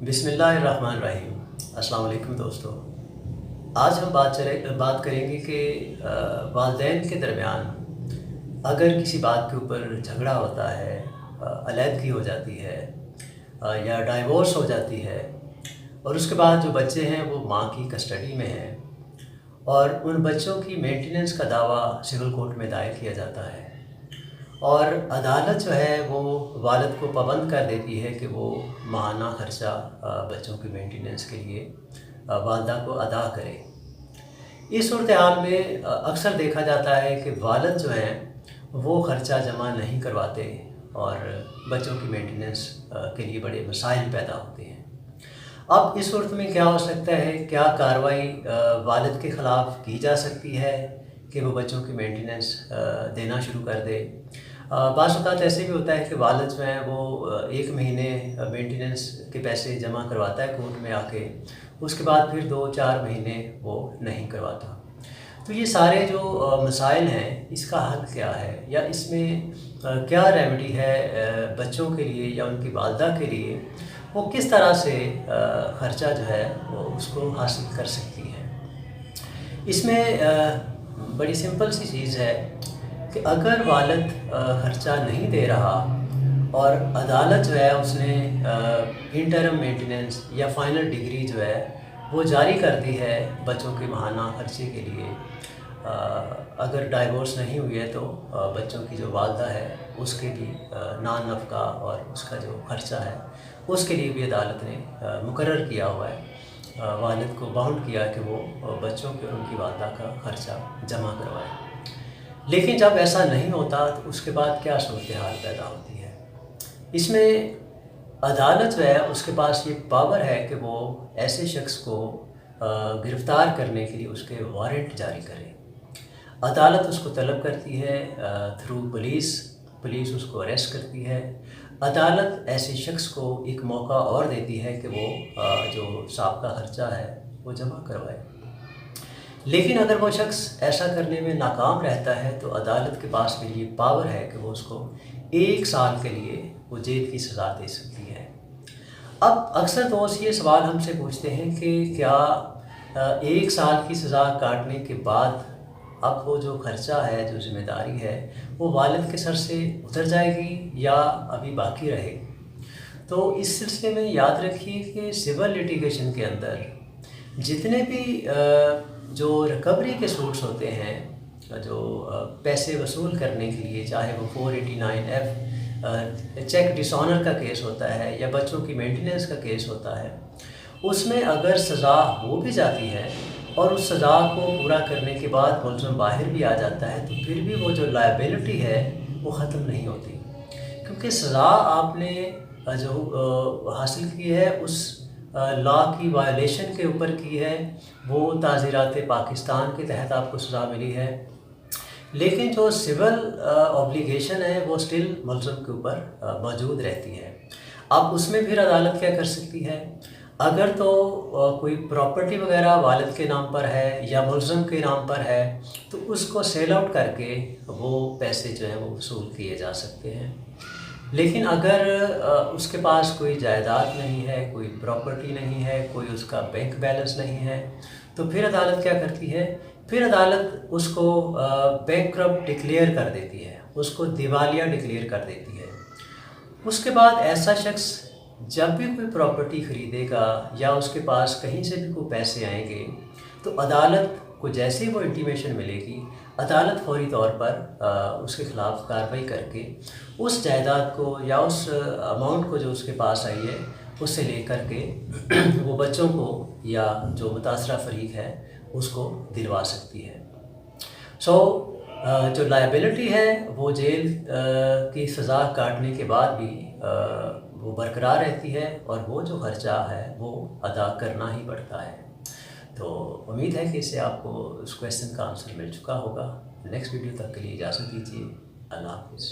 बिस्मिल्लाहिर्रहमानिर्रहीम। अस्सलाम वालेकुम दोस्तों। आज हम बात करेंगे कि वालिदैन के दरमियान अगर किसी बात के ऊपर झगड़ा होता है, अलहदगी हो जाती है या डाइवोर्स हो जाती है और उसके बाद जो बच्चे हैं वो माँ की कस्टडी में हैं और उन बच्चों की मेंटेनेंस का दावा सिविल कोर्ट में दायर किया जाता है और अदालत जो है वो वालिद को पाबंद कर देती है कि वो माहाना ख़र्चा बच्चों की मेंटेनेंस के लिए वालिदा को अदा करे। इस सूरत हाल में अक्सर देखा जाता है कि वालिद जो हैं वो ख़र्चा जमा नहीं करवाते और बच्चों की मेंटेनेंस के लिए बड़े मसाइल पैदा होते हैं। अब इस सूरत में क्या हो सकता है, क्या कार्रवाई वालिद के ख़िलाफ़ की जा सकती है कि वो बच्चों की मेंटेनेंस देना शुरू कर दे। बाज़ औक़ात ऐसे भी होता है कि वालिद जो हैं वो 1 महीने मेंटेनेंस के पैसे जमा करवाता है कोर्ट में आके, उसके बाद फिर 2-4 महीने वो नहीं करवाता। तो ये सारे जो मसाइल हैं इसका हल क्या है या इसमें क्या रेमेडी है बच्चों के लिए या उनकी वालिदा के लिए, वो किस तरह से ख़र्चा जो है वो उसको हासिल कर सकती हैं। इसमें बड़ी सिंपल सी चीज़ है कि अगर वालिद ख़र्चा नहीं दे रहा और अदालत जो है उसने इंटरम मेंटेनेंस या फ़ाइनल डिग्री जो है वो जारी कर दी है बच्चों के माहाना ख़र्चे के लिए, अगर डाइवोर्स नहीं हुई है तो बच्चों की जो वालिदा है उसके भी नान नफ़का और उसका जो ख़र्चा है उसके लिए भी अदालत ने मुकर्रर किया हुआ है, वालिद को बाउंड किया कि वो बच्चों के और उनकी वालिदा का ख़र्चा जमा करवाए। लेकिन जब ऐसा नहीं होता तो उसके बाद क्या सूरत हाल पैदा होती है। इसमें अदालत जो है उसके पास ये पावर है कि वो ऐसे शख्स को गिरफ़्तार करने के लिए उसके वारंट जारी करे। अदालत उसको तलब करती है थ्रू पुलिस उसको अरेस्ट करती है। अदालत ऐसे शख्स को एक मौका और देती है कि वो जो साबिक़ा ख़र्चा है वो जमा करवाए। लेकिन अगर वो शख्स ऐसा करने में नाकाम रहता है तो अदालत के पास भी ये पावर है कि वो उसको 1 साल के लिए वो जेल की सज़ा दे सकती है। अब अक्सर दोस्त ये सवाल हमसे पूछते हैं कि क्या 1 साल की सज़ा काटने के बाद अब वो जो ख़र्चा है, जो ज़िम्मेदारी है, वो वालिद के सर से उतर जाएगी या अभी बाकी रहेगी। तो इस सिलसिले में याद रखिए कि सिविल लिटिगेशन के अंदर जितने भी जो रिकवरी के सूट्स होते हैं, जो पैसे वसूल करने के लिए, चाहे वो 489F चेक डिसऑनर का केस होता है या बच्चों की मेंटेनेंस का केस होता है, उसमें अगर सज़ा हो भी जाती है और उस सज़ा को पूरा करने के बाद मुलज़िम बाहर भी आ जाता है तो फिर भी वो जो लायबिलिटी है वो ख़त्म नहीं होती, क्योंकि सज़ा आपने जो हासिल की है उस लॉ की वायलेशन के ऊपर की है, वो ताज़ीरात पाकिस्तान के तहत आपको सज़ा मिली है। लेकिन जो सिविल ऑब्लिगेशन है वो स्टिल मुलज़िम के ऊपर मौजूद रहती है। अब उसमें फिर अदालत क्या कर सकती है, अगर तो कोई प्रॉपर्टी वगैरह वालिद के नाम पर है या मुलज़िम के नाम पर है तो उसको सेल आउट करके वो पैसे जो हैं वो वसूल किए जा सकते हैं। लेकिन अगर उसके पास कोई जायदाद नहीं है, कोई प्रॉपर्टी नहीं है, कोई उसका बैंक बैलेंस नहीं है, तो फिर अदालत क्या करती है, फिर अदालत उसको बैंकक्रप्ट डिक्लेयर कर देती है, उसको दिवालिया डिक्लेयर कर देती है। उसके बाद ऐसा शख्स जब भी कोई प्रॉपर्टी ख़रीदेगा या उसके पास कहीं से भी कोई पैसे आएंगे तो अदालत को जैसे ही वो इंटीमेशन मिलेगी, अदालत फौरी तौर पर उसके ख़िलाफ़ कार्रवाई करके उस जायदाद को या उस अमाउंट को जो उसके पास आई है उससे लेकर के वो बच्चों को या जो मुतासरा फरीक है उसको दिलवा सकती है। जो लायबिलिटी है वो जेल की सज़ा काटने के बाद भी वो बरकरार रहती है और वो जो ख़र्चा है वो अदा करना ही पड़ता है। तो उम्मीद है कि इससे आपको उस क्वेश्चन का आंसर मिल चुका होगा। नेक्स्ट वीडियो तक के लिए इजाज़त दीजिए। अल्लाह हाफ़िज़।